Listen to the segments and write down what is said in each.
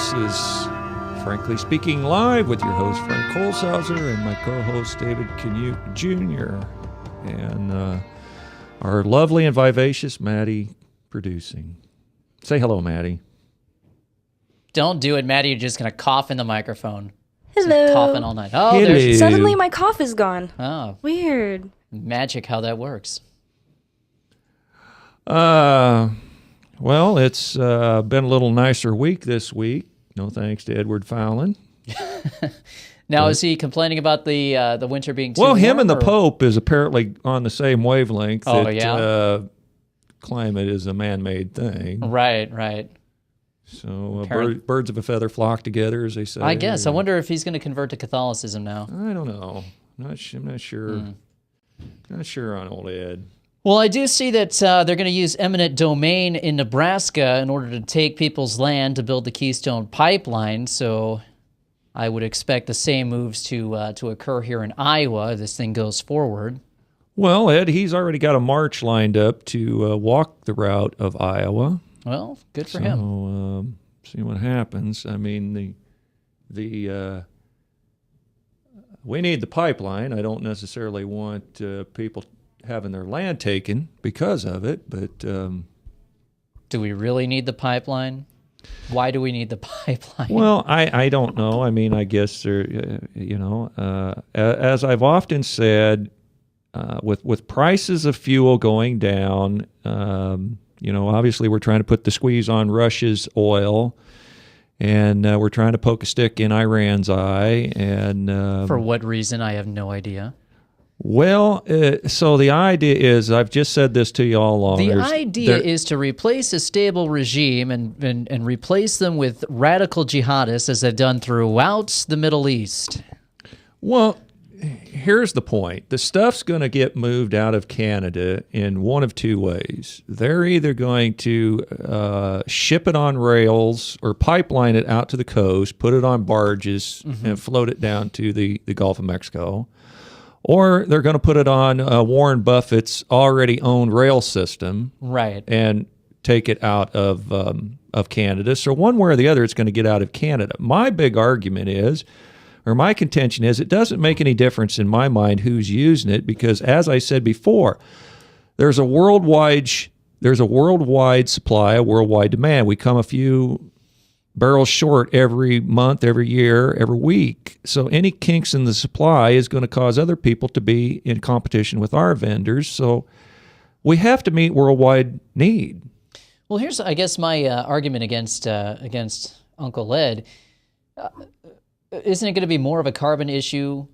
This is Frankly Speaking Live with your host, Frank Holzhauser, and my co-host, David Canute Jr., and our lovely and vivacious Maddie producing. Say hello, Maddie. Don't do it, Maddie. You're just going to cough in the microphone. Hello. Just coughing all night. Oh, Hello. there's Suddenly my cough is gone. Weird. Magic how that works. Well, it's been a little nicer week this week. No thanks to Edward Fallon. Now, is he complaining about the winter being too Well, him warm, and the or- Pope is apparently on the same wavelength. Oh, that, yeah? Climate is a man-made thing. Right. So Apparent- birds of a feather flock together, as they say. I guess. I wonder if he's going to convert to Catholicism now. I don't know. I'm not sure. Not sure on old Ed. Well, I do see that they're going to use eminent domain in Nebraska in order to take people's land to build the Keystone Pipeline. So I would expect the same moves to occur here in Iowa as this thing goes forward. Well, Ed, he's already got a march lined up to walk the route of Iowa. Well, good for him. So see what happens. I mean, the we need the pipeline. I don't necessarily want people having their land taken because of it, but Do we really need the pipeline? Why do we need the pipeline? well, I don't know. I mean, I guess there, as I've often said, with prices of fuel going down, obviously we're trying to put the squeeze on Russia's oil, and we're trying to poke a stick in Iran's eye. And For what reason? I have no idea. well, so the idea is, I've just said this to you all along. The idea is to replace a stable regime and replace them with radical jihadists, as they've done throughout the Middle East. Well, here's the point. The stuff's going to get moved out of Canada in one of two ways. They're either going to ship it on rails or pipeline it out to the coast, put it on barges, and float it down to the Gulf of Mexico. Or they're going to put it on Warren Buffett's already owned rail system, Right. and take it out of Canada. So one way or the other, it's going to get out of Canada. My big argument is, or my contention is, it doesn't make any difference in my mind who's using it, because as I said before, there's a worldwide supply, a worldwide demand. We come a few barrels short every month, every year, every week. So any kinks in the supply is going to cause other people to be in competition with our vendors. So we have to meet worldwide need. Well, here's, I guess, my argument against Uncle Ed. Isn't it going to be more of a carbon issue,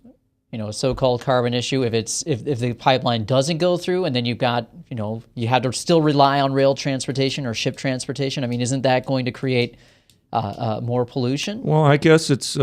a so-called carbon issue, if the pipeline doesn't go through, and then you've got, you have to still rely on rail transportation or ship transportation? I mean, isn't that going to create more pollution? Well, I guess it's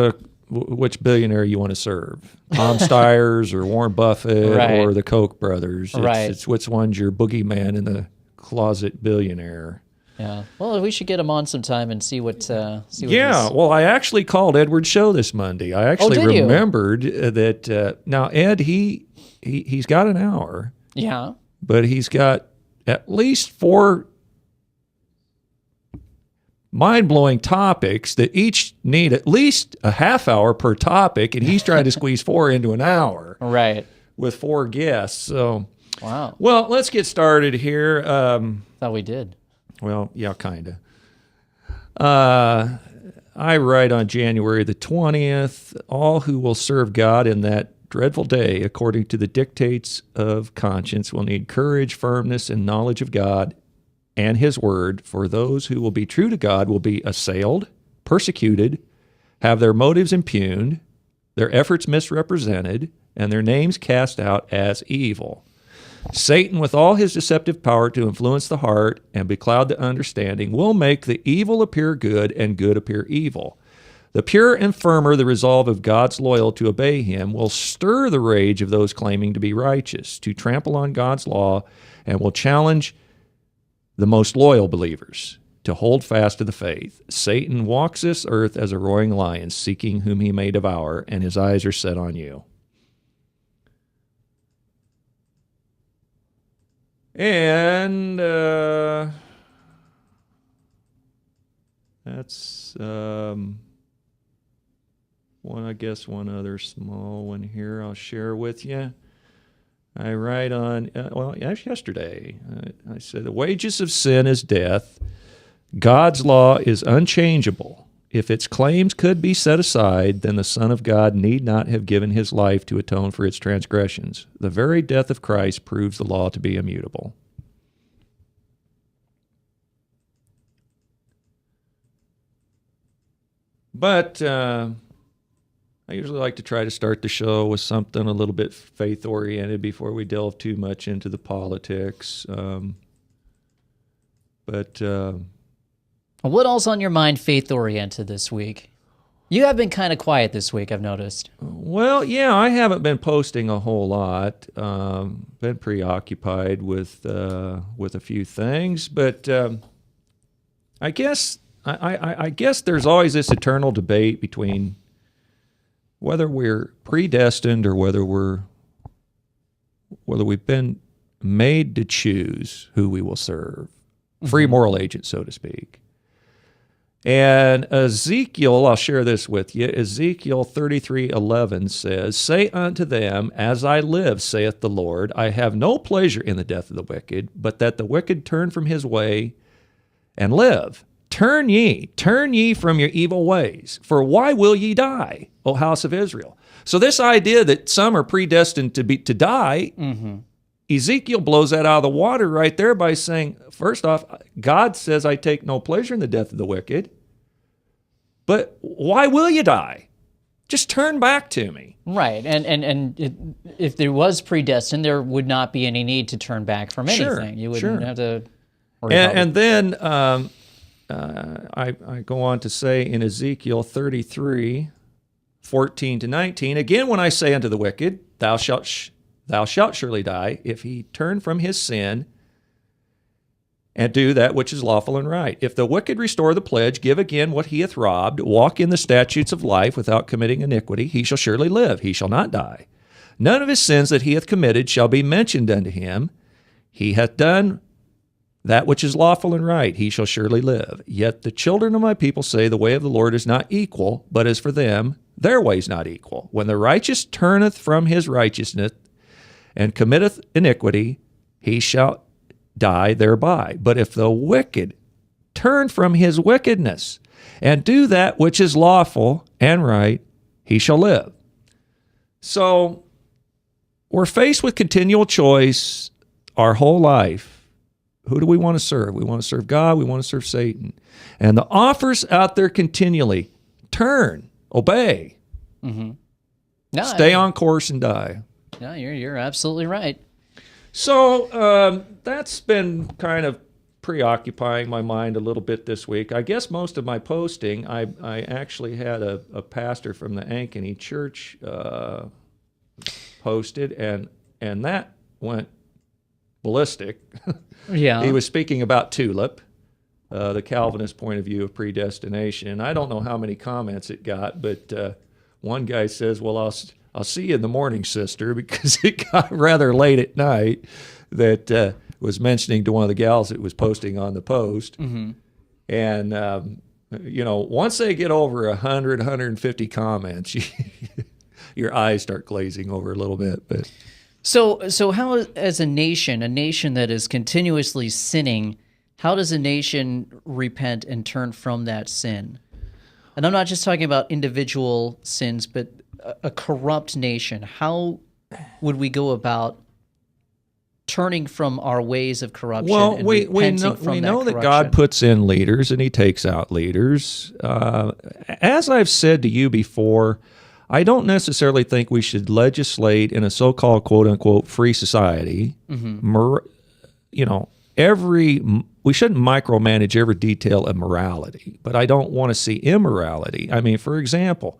which billionaire you want to serve. Tom Steyer's or Warren Buffett Right. or the Koch brothers. Right. It's which one's your boogeyman in the closet billionaire. Yeah. Well, we should get him on sometime and see what. Yeah, his- well, I actually called Edward's show this Monday. I actually did you? remembered that now Ed, he's got an hour, Yeah. but he's got at least 4 mind-blowing topics that each need at least a half hour per topic, and he's trying to squeeze 4 into an hour Right. with 4 guests. So, Wow. well, let's get started here. Thought we did. Well, yeah, kind of. I write on January the 20th, all who will serve God in that dreadful day, according to the dictates of conscience, will need courage, firmness, and knowledge of God and His Word, for those who will be true to God will be assailed, persecuted, have their motives impugned, their efforts misrepresented, and their names cast out as evil. Satan, with all his deceptive power to influence the heart and becloud the understanding, will make the evil appear good and good appear evil. The pure and firmer the resolve of God's loyal to obey Him will stir the rage of those claiming to be righteous, to trample on God's law, and will challenge the most loyal believers to hold fast to the faith. Satan walks this earth as a roaring lion, seeking whom he may devour, and his eyes are set on you. And that's one other small one here I'll share with you. I write on, yesterday, I said, the wages of sin is death. God's law is unchangeable. If its claims could be set aside, then the Son of God need not have given his life to atone for its transgressions. The very death of Christ proves the law to be immutable. But I usually like to try to start the show with something a little bit faith-oriented before we delve too much into the politics. What all's on your mind faith-oriented this week? You have been kind of quiet this week, I've noticed. Well, yeah, I haven't been posting a whole lot. Been preoccupied with a few things, but I guess there's always this eternal debate between whether we're predestined or whether we've been made to choose who we will serve. Free moral agent, so to speak. And Ezekiel, I'll share this with you. Ezekiel 33:11 says, "Say unto them, As I live, saith the Lord, I have no pleasure in the death of the wicked, but that the wicked turn from his way and live. Turn ye from your evil ways. For why will ye die, O house of Israel?" So this idea that some are predestined to die, Ezekiel blows that out of the water right there by saying, first off, God says, I take no pleasure in the death of the wicked. But why will you die? Just turn back to me. Right. And if there was predestined, there would not be any need to turn back from anything. You wouldn't have to worry about it. And then I go on to say in Ezekiel 33:14-19, again, when I say unto the wicked, thou shalt surely die, if he turn from his sin and do that which is lawful and right. If the wicked restore the pledge, give again what he hath robbed, walk in the statutes of life without committing iniquity, he shall surely live, he shall not die. None of his sins that he hath committed shall be mentioned unto him. He hath done that which is lawful and right, he shall surely live. Yet the children of my people say, the way of the Lord is not equal, but as for them, their way is not equal. When the righteous turneth from his righteousness and committeth iniquity, he shall die thereby. But if the wicked turn from his wickedness and do that which is lawful and right, he shall live. So we're faced with continual choice our whole life. Who do we want to serve? We want to serve God. We want to serve Satan. And the offers out there continually, turn, obey, stay on course and die. No, you're absolutely right. So that's been kind of preoccupying my mind a little bit this week. I guess most of my posting, I actually had a pastor from the Ankeny Church posted, and that went ballistic. Yeah. He was speaking about TULIP, the Calvinist point of view of predestination. And I don't know how many comments it got, but one guy says, well, I'll see you in the morning, sister, because it got rather late at night, that was mentioning to one of the gals that was posting on the post. And, once they get over 100, 150 comments, your eyes start glazing over a little bit. But So how, as a nation that is continuously sinning, how does a nation repent and turn from that sin? And I'm not just talking about individual sins, but a corrupt nation. How would we go about turning from our ways of corruption? Well, and we know that God puts in leaders and he takes out leaders. As I've said to you before, I don't necessarily think we should legislate in a so-called quote-unquote free society. We shouldn't micromanage every detail of morality, but I don't want to see immorality. I mean, for example,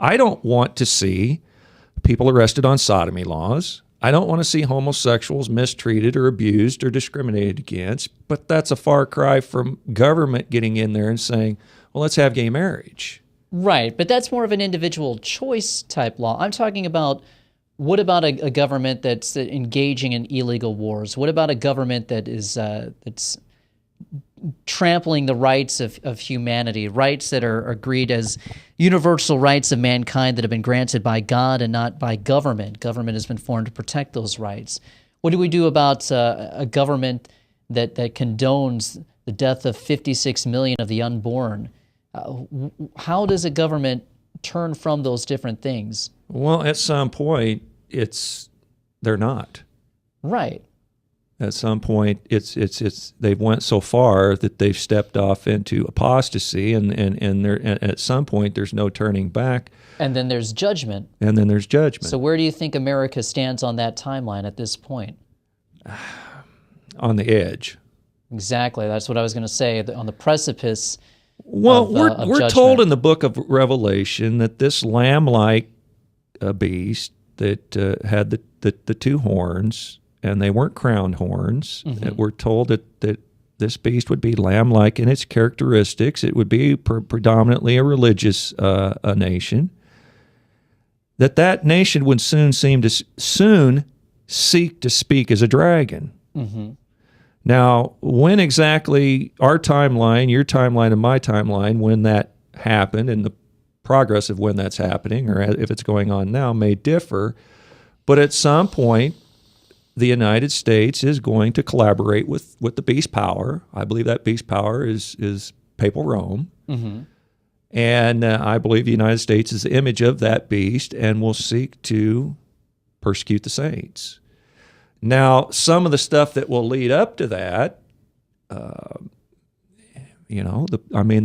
I don't want to see people arrested on sodomy laws. I don't want to see homosexuals mistreated or abused or discriminated against, but that's a far cry from government getting in there and saying, well, let's have gay marriage. Right, but that's more of an individual choice type law. I'm talking about, what about a government that's engaging in illegal wars? What about a government that is that's trampling the rights of humanity, rights that are agreed as universal rights of mankind that have been granted by God and not by government. Government has been formed to protect those rights. What do we do about a government that condones the death of 56 million of the unborn? How does a government turn from those different things? Well, at some point, they're not. Right. At some point, they've went so far that they've stepped off into apostasy, and at some point there's no turning back. And then there's judgment. So where do you think America stands on that timeline at this point? On the edge. Exactly. That's what I was going to say. On the precipice. Well, of we're told in the book of Revelation that this lamb-like beast that had the two horns, and they weren't crowned horns. Mm-hmm. We're told that this beast would be lamb-like in its characteristics. It would be predominantly a religious nation. That nation would soon seek to speak as a dragon. Mm-hmm. Now, when exactly our timeline, your timeline, and my timeline, when that happened, and the progress of when that's happening, or if it's going on now, may differ. But at some point, the United States is going to collaborate with the beast power. I believe that beast power is Papal Rome. Mm-hmm. And I believe the United States is the image of that beast and will seek to persecute the saints. Now, some of the stuff that will lead up to that, the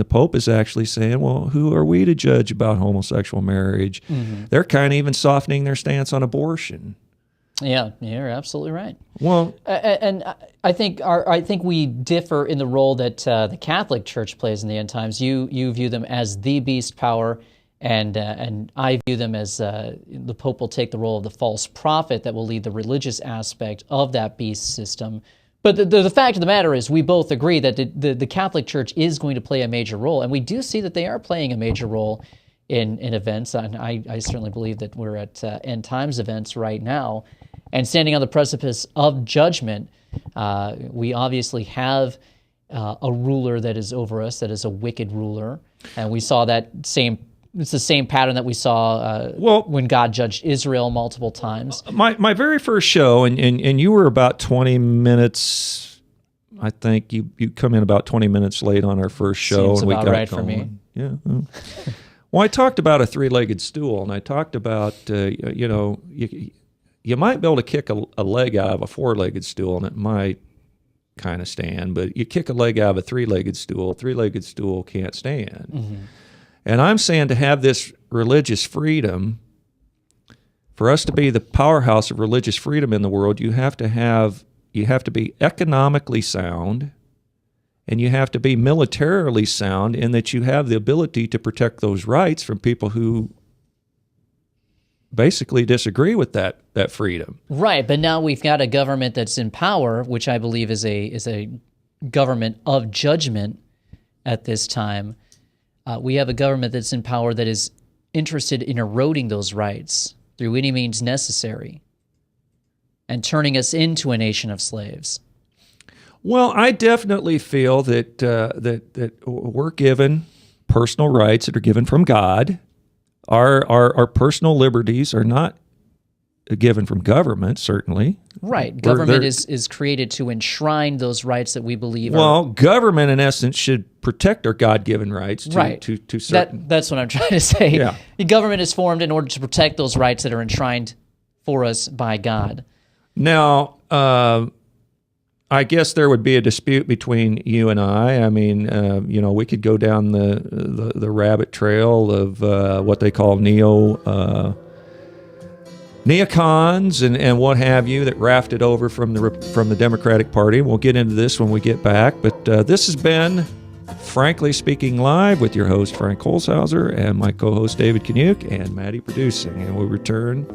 Pope is actually saying, well, who are we to judge about homosexual marriage? Mm-hmm. They're kind of even softening their stance on abortion. Yeah, you're absolutely right. Well, and I think we differ in the role that the Catholic Church plays in the end times. You view them as the beast power, and I view them as the Pope will take the role of the false prophet that will lead the religious aspect of that beast system. But the fact of the matter is, we both agree that the Catholic Church is going to play a major role, and we do see that they are playing a major role in events. And I certainly believe that we're at end times events right now. And standing on the precipice of judgment, we obviously have a ruler that is over us, that is a wicked ruler. And we saw it's the same pattern that we saw when God judged Israel multiple times. My very first show, and you were about 20 minutes, I think you come in about 20 minutes late on our first show. Seems and we about got right going. for me. Yeah. Well, I talked about a three-legged stool, and I talked about, you might be able to kick a leg out of a four-legged stool, and it might kind of stand, but you kick a leg out of a three-legged stool can't stand. Mm-hmm. And I'm saying to have this religious freedom, for us to be the powerhouse of religious freedom in the world, you have to be economically sound, and you have to be militarily sound in that you have the ability to protect those rights from people who basically disagree with that freedom. Right, but now we've got a government that's in power, which I believe is a government of judgment at this time. We have a government that's in power that is interested in eroding those rights through any means necessary and turning us into a nation of slaves. Well, I definitely feel that we're given personal rights that are given from God. Our personal liberties are not given from government, certainly. Right. Government is created to enshrine those rights that we believe Well, government, in essence, should protect our God-given rights to certain... That's what I'm trying to say. Yeah. The government is formed in order to protect those rights that are enshrined for us by God. Now, I guess there would be a dispute between you and I. I mean, we could go down the rabbit trail of what they call neocons and what have you that rafted over from the Democratic Party. We'll get into this when we get back. But this has been Frankly Speaking Live with your host, Frank Holzhauser, and my co-host, David Kaniuk, and Maddie producing. And we'll return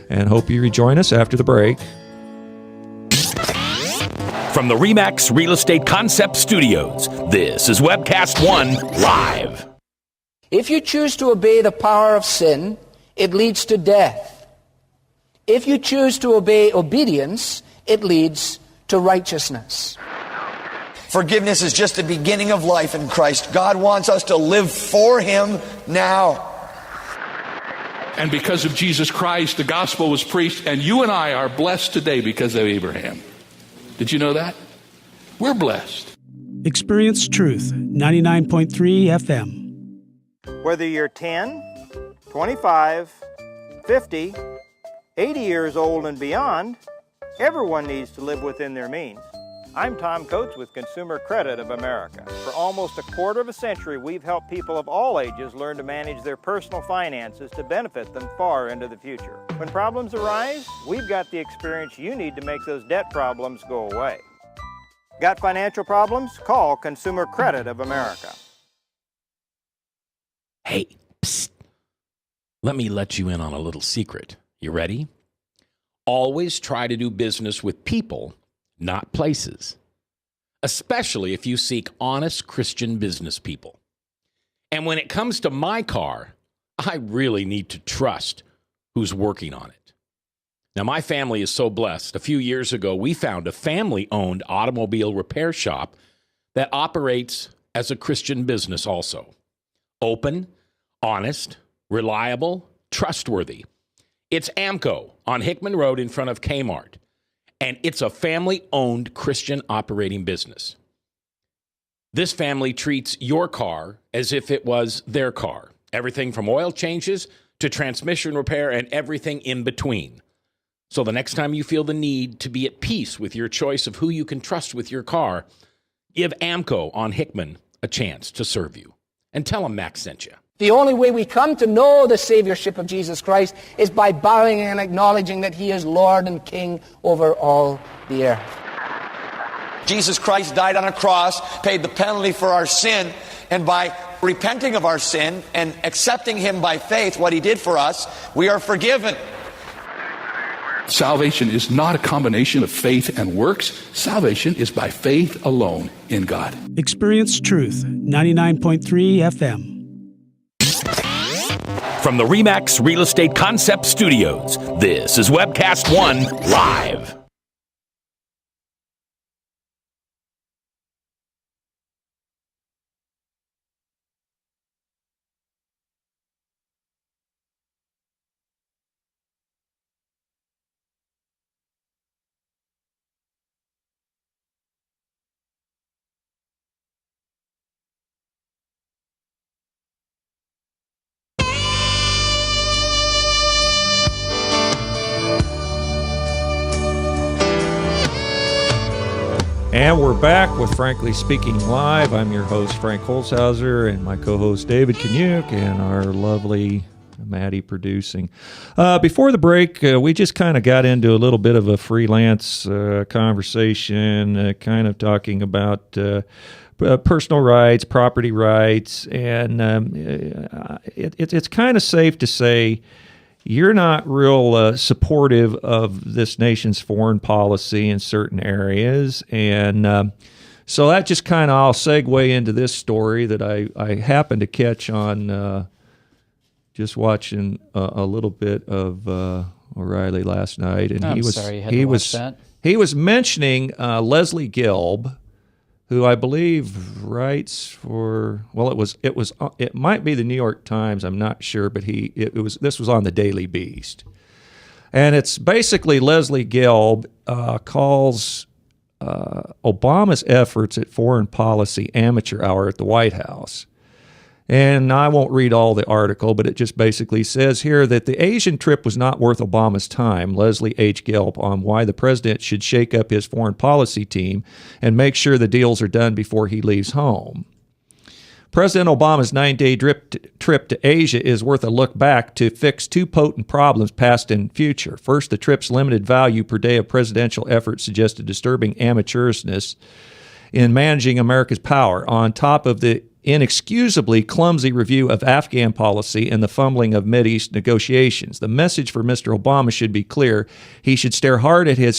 and hope you rejoin us after the break. From the RE/MAX Real Estate Concept Studios, this is Webcast One Live. If you choose to obey the power of sin, it leads to death. If you choose to obey obedience, it leads to righteousness. Forgiveness is just the beginning of life in Christ. God wants us to live for Him now. And because of Jesus Christ, the gospel was preached, and you and I are blessed today because of Abraham. Did you know that? We're blessed. Experience Truth, 99.3 FM. Whether you're 10, 25, 50, 80 years old and beyond, everyone needs to live within their means. I'm Tom Coates with Consumer Credit of America. For almost a quarter of a century, we've helped people of all ages learn to manage their personal finances to benefit them far into the future. When problems arise, we've got the experience you need to make those debt problems go away. Got financial problems? Call Consumer Credit of America. Hey, psst. Let me let you in on a little secret. You ready? Always try to do business with people, not places, especially if you seek honest Christian business people. And when it comes to my car, I really need to trust who's working on it. Now, my family is so blessed. A few years ago, we found a family-owned automobile repair shop that operates as a Christian business also. Open, honest, reliable, trustworthy. It's AMCO on Hickman Road in front of Kmart. And it's a family-owned Christian operating business. This family treats your car as if it was their car. Everything from oil changes to transmission repair and everything in between. So the next time you feel the need to be at peace with your choice of who you can trust with your car, give AMCO on Hickman a chance to serve you. And tell them Max sent you. The only way we come to know the Saviorship of Jesus Christ is by bowing and acknowledging that He is Lord and King over all the earth. Jesus Christ died on a cross, paid the penalty for our sin, and by repenting of our sin and accepting Him by faith, what He did for us, we are forgiven. Salvation is not a combination of faith and works. Salvation is by faith alone in God. Experience Truth, 99.3 FM. From the RE/MAX Real Estate Concept Studios, this is Webcast One Live. And we're back with Frankly Speaking Live. I'm your host, Frank Holzhauser, and my co-host, David Kanyuk, and our lovely Maddie producing. Before the break, we just kind of got into a little bit of a freelance conversation, kind of talking about personal rights, property rights, and it's kind of safe to say you're not real supportive of this nation's foreign policy in certain areas. And so that just kind of, I'll segue into this story that I happened to catch on just watching a little bit of O'Reilly last night. And he was mentioning Leslie Gelb, who I believe writes for, well, it might be the New York Times, I'm not sure, but this was on the Daily Beast. And it's basically Leslie Gelb calls Obama's efforts at foreign policy amateur hour at the White House. And I won't read all the article, but it just basically says here that the Asian trip was not worth Obama's time, Leslie H. Gelb, on why the president should shake up his foreign policy team and make sure the deals are done before he leaves home. President Obama's 9-day trip to Asia is worth a look back to fix two potent problems, past and future. First, the trip's limited value per day of presidential effort suggested disturbing amateurishness in managing America's power, on top of the inexcusably clumsy review of Afghan policy and the fumbling of Mideast negotiations. The message for Mr. Obama should be clear. He should stare hard at the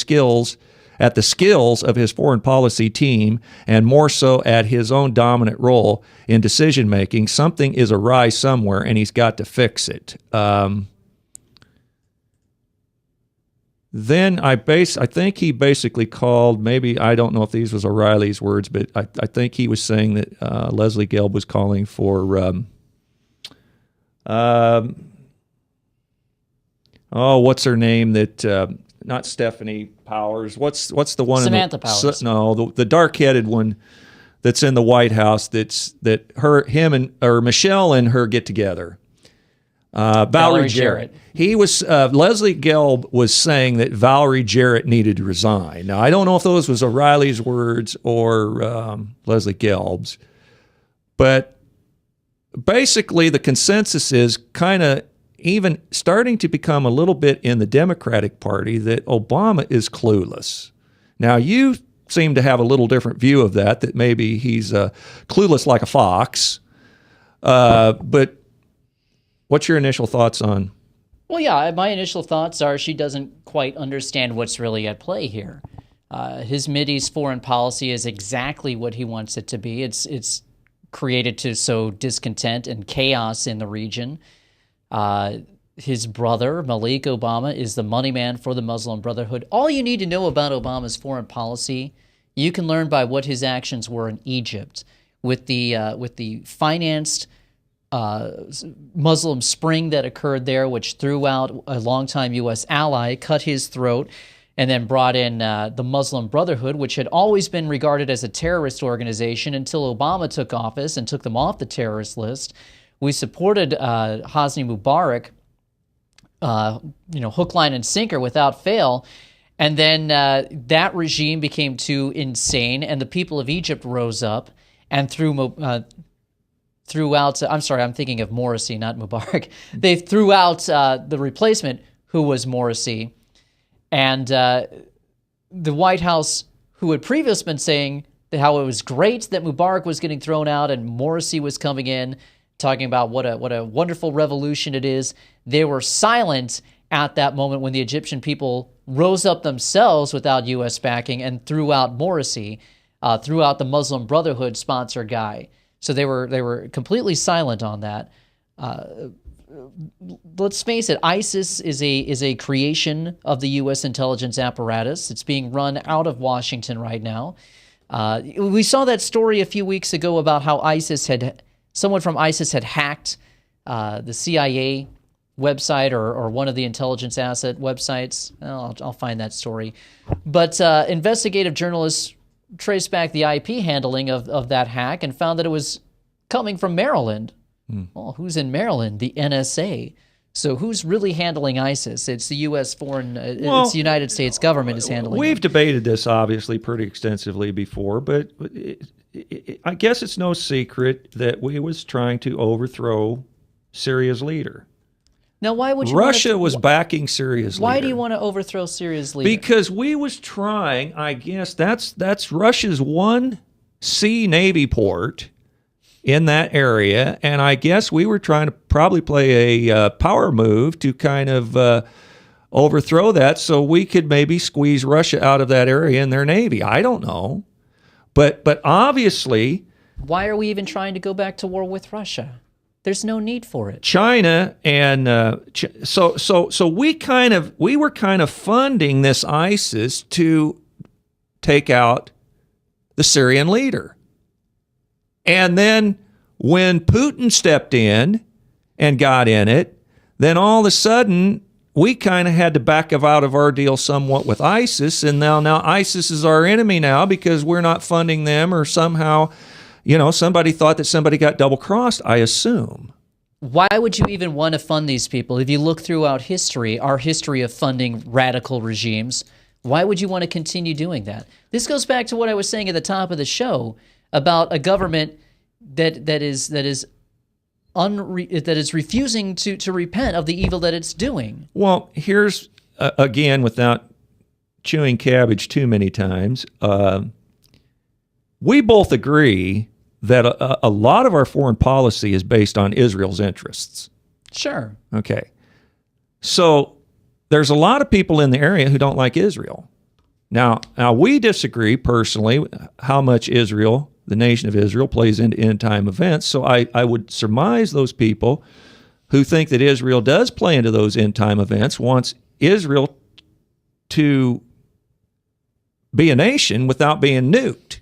skills of his foreign policy team, and more so at his own dominant role in decision-making. Something is awry somewhere, and he's got to fix it. then I think he basically called, maybe, I don't know if these was O'Reilly's words, but I think he was saying that Leslie Gelb was calling for, what's her name? That not Stephanie Powers. What's the one? Samantha Powers. No, the dark-headed one that's in the White House. Michelle and her get together. Valerie Jarrett. He was Leslie Gelb was saying that Valerie Jarrett needed to resign. Now I don't know if those was O'Reilly's words or Leslie Gelb's, but basically the consensus is kind of even starting to become a little bit in the Democratic Party that Obama is clueless. Now you seem to have a little different view of that maybe he's clueless like a fox, but what's your initial thoughts on? Well, yeah, my initial thoughts are she doesn't quite understand what's really at play here. His Mideast foreign policy is exactly what he wants it to be. It's created to sow discontent and chaos in the region. His brother, Malik Obama, is the money man for the Muslim Brotherhood. All you need to know about Obama's foreign policy, you can learn by what his actions were in Egypt with the financed Muslim Spring that occurred there, which threw out a longtime U.S. ally, cut his throat, and then brought in the Muslim Brotherhood, which had always been regarded as a terrorist organization until Obama took office and took them off the terrorist list. We supported Hosni Mubarak, hook, line, and sinker without fail. And then that regime became too insane, and the people of Egypt rose up and threw out, I'm sorry, I'm thinking of Morsi, not Mubarak. They threw out the replacement, who was Morsi. And the White House, who had previously been saying how it was great that Mubarak was getting thrown out and Morsi was coming in, talking about what a wonderful revolution it is, they were silent at that moment when the Egyptian people rose up themselves without U.S. backing and threw out Morsi, threw out the Muslim Brotherhood sponsor guy. So they were completely silent on that. Let's face it, ISIS is a creation of the U.S. intelligence apparatus. It's being run out of Washington right now. We saw that story a few weeks ago about how someone from ISIS had hacked the CIA website or one of the intelligence asset websites. I'll find that story. But investigative journalists traced back the IP handling of that hack and found that it was coming from Maryland. Well, who's in Maryland? The NSA. So who's really handling ISIS? It's the U.S. it's the United States government is handling it. We've debated this obviously pretty extensively before, but I guess it's no secret that we was trying to overthrow Syria's leader. Now, why would you? Russia was backing Syria's leader. Why do you want to overthrow Syria's leader? Because we was trying. I guess that's Russia's one sea navy port in that area, and I guess we were trying to probably play a power move to kind of overthrow that, so we could maybe squeeze Russia out of that area in their navy. I don't know, but obviously, why are we even trying to go back to war with Russia? There's no need for it. China and so we were kind of funding this ISIS to take out the Syrian leader. And then when Putin stepped in and got in it, then all of a sudden we kind of had to back out of our deal somewhat with ISIS, and now ISIS is our enemy now because we're not funding them, or somehow, somebody thought that somebody got double-crossed, I assume. Why would you even want to fund these people? If you look throughout history, our history of funding radical regimes, why would you want to continue doing that? This goes back to what I was saying at the top of the show about a government that is refusing to repent of the evil that it's doing. Well, here's again, without chewing cabbage too many times, we both agree that a lot of our foreign policy is based on Israel's interests. Sure. Okay. So there's a lot of people in the area who don't like Israel. Now we disagree personally how much Israel, the nation of Israel, plays into end-time events. So I would surmise those people who think that Israel does play into those end-time events wants Israel to be a nation without being nuked.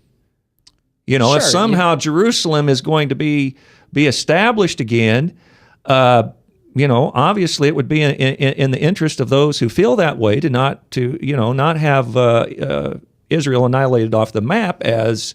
You know, if Sure, somehow Jerusalem is going to be established again, you know, obviously it would be in the interest of those who feel that way to not have Israel annihilated off the map, as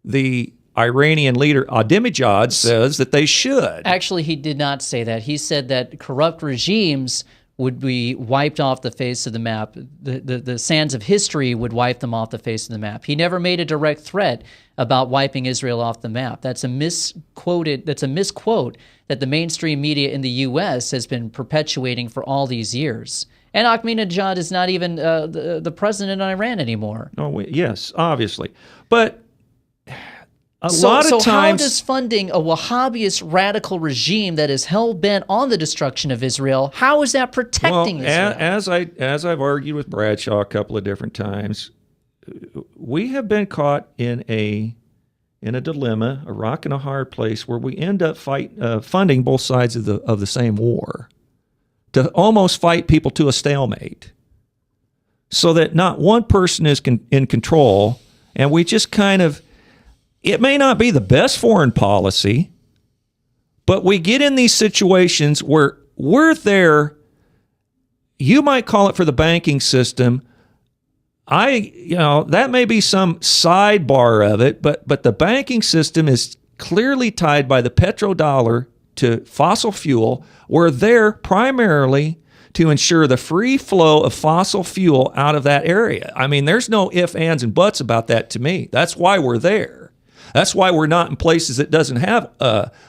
the Iranian leader Ahmadinejad says that they should. Actually, he did not say that. He said that corrupt regimes would be wiped off the face of the map. The sands of history would wipe them off the face of the map. He never made a direct threat about wiping Israel off the map. That's a misquote that the mainstream media in the U.S. has been perpetuating for all these years. And Ahmadinejad is not even the president in Iran anymore. Oh, yes, obviously. But a So lot of how times... does funding a Wahhabist radical regime that is hell-bent on the destruction of Israel, how is that protecting Israel? As I've argued with Bradshaw a couple of different times, we have been caught in a dilemma, a rock and a hard place, where we end up funding both sides of the same war, to almost fight people to a stalemate, so that not one person is in control, and we just kind of... It may not be the best foreign policy, but we get in these situations where we're there. You might call it for the banking system. That may be some sidebar of it, but the banking system is clearly tied by the petrodollar to fossil fuel. We're there primarily to ensure the free flow of fossil fuel out of that area. I mean, there's no ifs, ands, and buts about that to me. That's why we're there. That's why we're not in places that doesn't have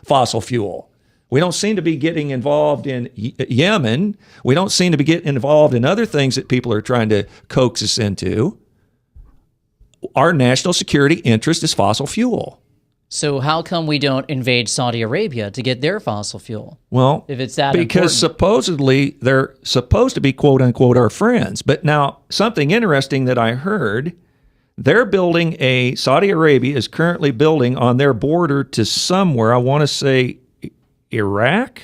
fossil fuel. We don't seem to be getting involved in Yemen. We don't seem to be getting involved in other things that people are trying to coax us into. Our national security interest is fossil fuel. So how come we don't invade Saudi Arabia to get their fossil fuel? Well, if it's that because important? supposedly they're supposed to be quote unquote our friends. But now something interesting that I heard, Saudi Arabia is currently building on their border to somewhere, I want to say Iraq,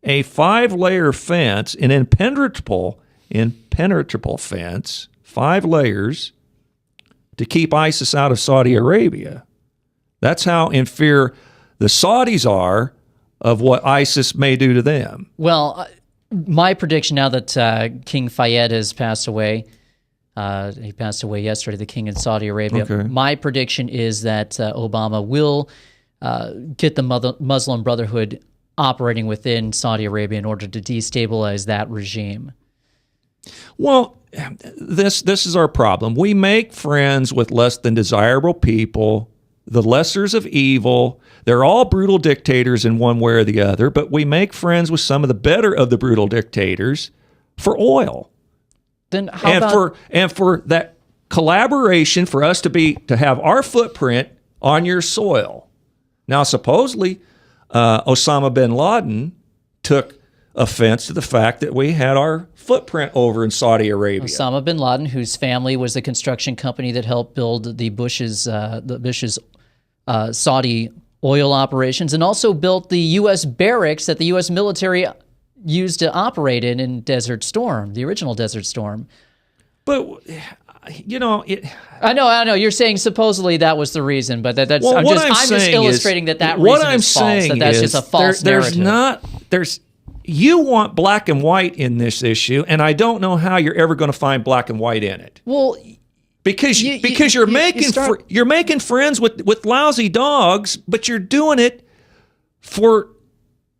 a 5-layer fence, an impenetrable fence, 5 layers, to keep ISIS out of Saudi Arabia. That's how in fear the Saudis are of what ISIS may do to them. Well, my prediction now that King Fayed has passed away, he passed away yesterday, the king in Saudi Arabia. Okay. My prediction is that Obama will get the Muslim Brotherhood operating within Saudi Arabia in order to destabilize that regime. Well, this is our problem. We make friends with less than desirable people, the lessers of evil. They're all brutal dictators in one way or the other, but we make friends with some of the better of the brutal dictators for oil. Then how for that collaboration for us to have our footprint on your soil. Now, supposedly, Osama bin Laden took offense to the fact that we had our footprint over in Saudi Arabia. Osama bin Laden, whose family was the construction company that helped build the Bush's Saudi oil operations, and also built the U.S. barracks that the U.S. military used to operate in Desert Storm, the original Desert Storm. But, I know. You're saying supposedly that was the reason, but that's I'm just illustrating that reason is false. That's just a false narrative. You want black and white in this issue, and I don't know how you're ever going to find black and white in it. Well, because you're making friends with lousy dogs, but you're doing it for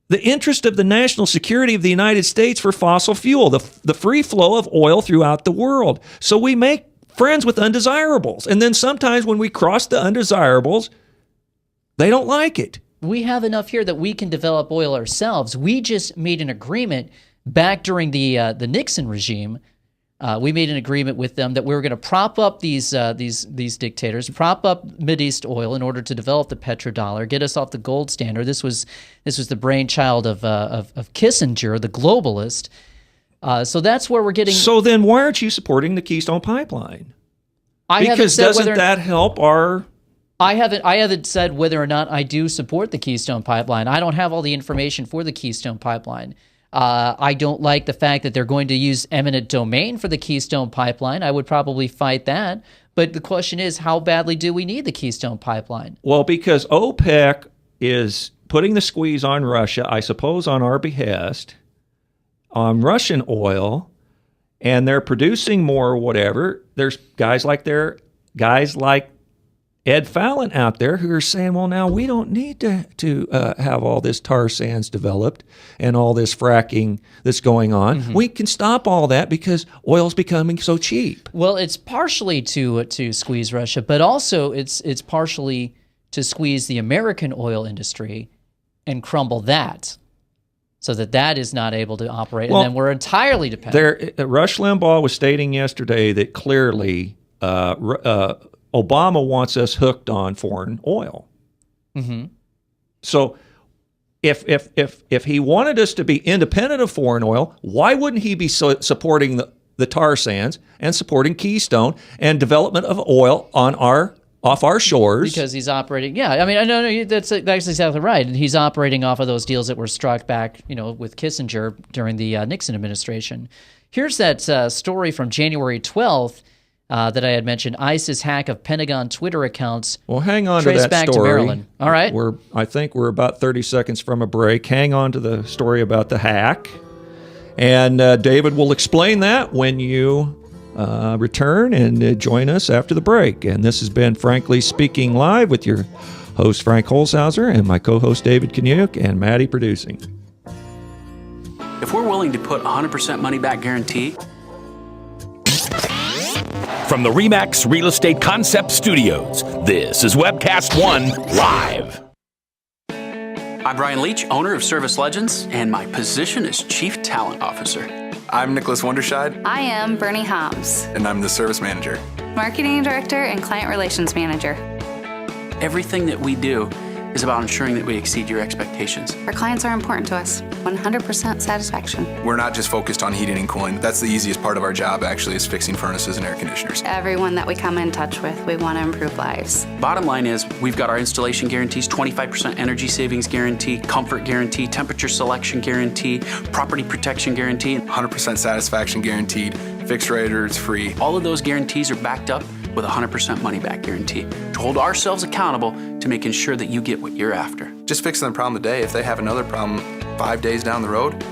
the interest of the national security of the United States for fossil fuel, the free flow of oil throughout the world. So we make friends with undesirables. And then sometimes when we cross the undesirables, they don't like it. We have enough here that we can develop oil ourselves. We just made an agreement back during the Nixon regime. We made an agreement with them that we were going to prop up these dictators, prop up Mideast oil in order to develop the petrodollar, get us off the gold standard. This was the brainchild of Kissinger, the globalist. So that's where we're getting. So then, why aren't you supporting the Keystone Pipeline? Because doesn't that help our? I haven't said whether or not I do support the Keystone Pipeline. I don't have all the information for the Keystone Pipeline. I don't like the fact that they're going to use eminent domain for the Keystone Pipeline. I would probably fight that. But the question is, how badly do we need the Keystone Pipeline? Well, because OPEC is putting the squeeze on Russia, I suppose on our behest, on Russian oil, and they're producing more or whatever. There's guys like Ed Fallon out there who are saying, well, now we don't need to have all this tar sands developed and all this fracking that's going on. Mm-hmm. We can stop all that because oil's becoming so cheap. Well, it's partially to squeeze Russia, but also it's partially to squeeze the American oil industry and crumble that so that is not able to operate. Well, and then we're entirely dependent. Rush Limbaugh was stating yesterday that clearly Obama wants us hooked on foreign oil. Mm-hmm. So if he wanted us to be independent of foreign oil, why wouldn't he be supporting the tar sands and supporting Keystone and development of oil on off our shores? Because he's operating. Yeah, I mean, no, that's exactly right. And he's operating off of those deals that were struck back, with Kissinger during the Nixon administration. Here's that story from January 12th. That I had mentioned, ISIS hack of Pentagon Twitter accounts. Well, hang on to that back story. To Maryland. All right. I think we're about 30 seconds from a break. Hang on to the story about the hack. And David will explain that when you return and join us after the break. And this has been Frankly Speaking Live with your host, Frank Holzhauser, and my co-host, David Kaniuk, and Maddie producing. If we're willing to put 100% money-back guarantee... From the RE/MAX Real Estate Concept Studios, this is Webcast One Live. I'm Brian Leach, owner of Service Legends, and my position is Chief Talent Officer. I'm Nicholas Wonderscheid. I am Bernie Homs. And I'm the Service Manager. Marketing Director and Client Relations Manager. Everything that we do is about ensuring that we exceed your expectations. Our clients are important to us. 100% satisfaction. We're not just focused on heating and cooling. That's the easiest part of our job, actually, is fixing furnaces and air conditioners. Everyone that we come in touch with, we want to improve lives. Bottom line is, we've got our installation guarantees, 25% energy savings guarantee, comfort guarantee, temperature selection guarantee, property protection guarantee. 100% satisfaction guaranteed, fixed rate or it's free. All of those guarantees are backed up with a 100% money-back guarantee to hold ourselves accountable to making sure that you get what you're after. Just fixing the problem today. If they have another problem 5 days down the road,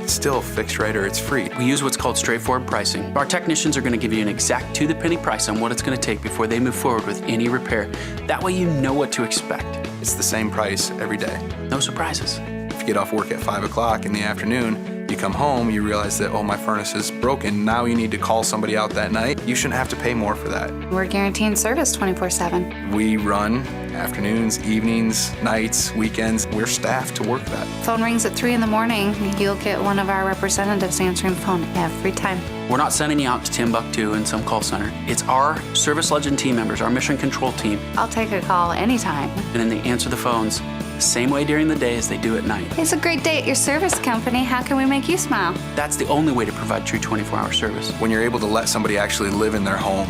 it's still fixed rate or it's free. We use what's called straightforward pricing. Our technicians are going to give you an exact to-the-penny price on what it's going to take before they move forward with any repair. That way you know what to expect. It's the same price every day. No surprises. If you get off work at 5 o'clock in the afternoon, you come home, you realize that, my furnace is broken. Now you need to call somebody out that night. You shouldn't have to pay more for that. We're guaranteeing service 24/7. We run afternoons, evenings, nights, weekends. We're staffed to work that. Phone rings at 3 in the morning. You'll get one of our representatives answering the phone every time. We're not sending you out to Timbuktu in some call center. It's our Service Legend team members, our mission control team. I'll take a call anytime. And then they answer the phones the same way during the day as they do at night. It's a great day at your service company. How can we make you smile? That's the only way to provide true 24-hour service. When you're able to let somebody actually live in their home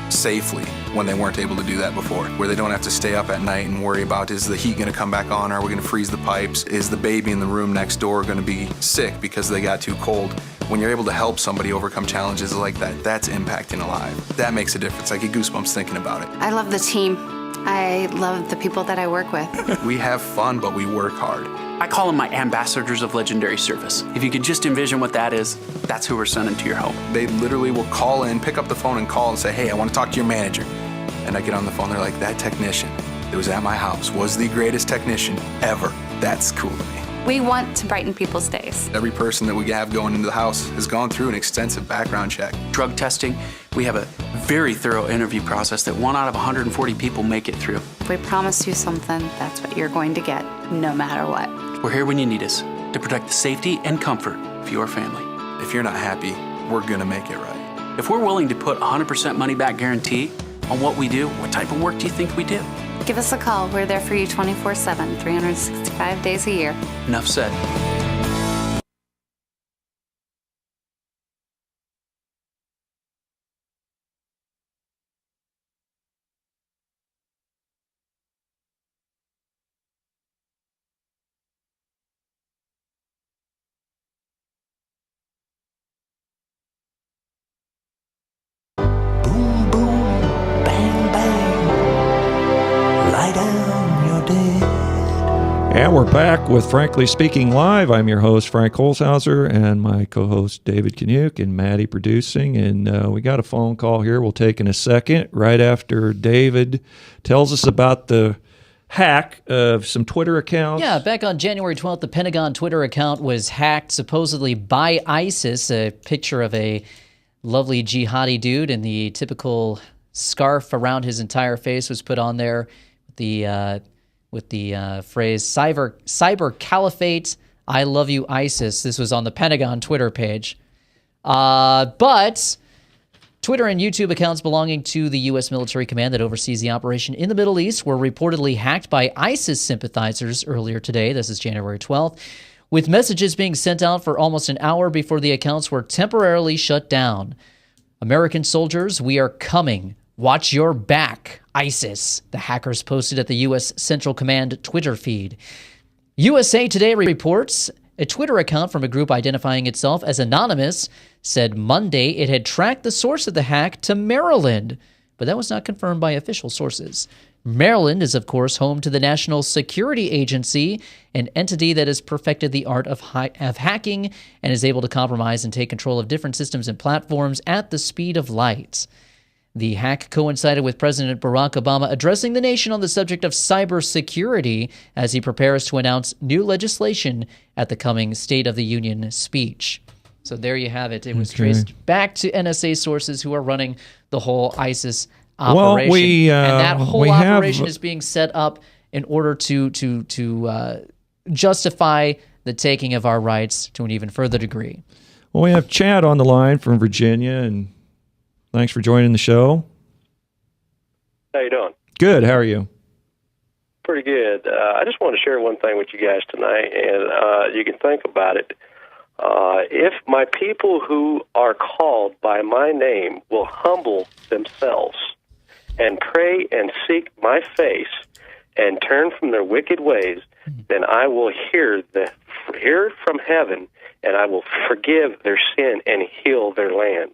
safely when they weren't able to do that before, where they don't have to stay up at night and worry about, is the heat going to come back on? Are we going to freeze the pipes? Is the baby in the room next door going to be sick because they got too cold? When you're able to help somebody overcome challenges like that, that's impacting a life. That makes a difference. I get goosebumps thinking about it. I love the team. I love the people that I work with. We have fun, but we work hard. I call them my ambassadors of legendary service. If you could just envision what that is, that's who we're sending to your home. They literally will call in, pick up the phone and call and say, hey, I want to talk to your manager. And I get on the phone, they're like, that technician that was at my house was the greatest technician ever. That's cool to me. We want to brighten people's days. Every person that we have going into the house has gone through an extensive background check. Drug testing, we have a very thorough interview process that 1 out of 140 people make it through. If we promise you something, that's what you're going to get, no matter what. We're here when you need us to protect the safety and comfort of your family. If you're not happy, we're gonna make it right. If we're willing to put 100% money-back guarantee on what we do, what type of work do you think we do? Give us a call. We're there for you 24/7, 365 days a year. Enough said. And we're back with Frankly Speaking Live. I'm your host, Frank Holzhauser, and my co-host, David Kaniuk, and Maddie producing. And we got a phone call here we'll take in a second, right after David tells us about the hack of some Twitter accounts. Yeah, back on January 12th, the Pentagon Twitter account was hacked supposedly by ISIS. A picture of a lovely jihadi dude in the typical scarf around his entire face was put on there. With the phrase cyber caliphate, I love you, ISIS. This was on the Pentagon Twitter page. But Twitter and YouTube accounts belonging to the U.S. military command that oversees the operation in the Middle East were reportedly hacked by ISIS sympathizers earlier today. This is January 12th, with messages being sent out for almost an hour before the accounts were temporarily shut down. American soldiers, we are coming. Watch your back, ISIS, the hackers posted at the U.S. Central Command Twitter feed. USA Today reports a Twitter account from a group identifying itself as Anonymous said Monday it had tracked the source of the hack to Maryland, but that was not confirmed by official sources. Maryland is, of course, home to the National Security Agency, an entity that has perfected the art of hacking and is able to compromise and take control of different systems and platforms at the speed of light. The hack coincided with President Barack Obama addressing the nation on the subject of cybersecurity as he prepares to announce new legislation at the coming State of the Union speech. So there you have it. It was traced back to NSA sources who are running the whole ISIS operation. Well, and that whole operation is being set up in order to justify the taking of our rights to an even further degree. Well, we have Chad on the line from Virginia, and thanks for joining the show. How you doing? Good. How are you? Pretty good. I just want to share one thing with you guys tonight, and you can think about it. If my people who are called by my name will humble themselves and pray and seek my face and turn from their wicked ways, then I will hear from heaven, and I will forgive their sin and heal their land.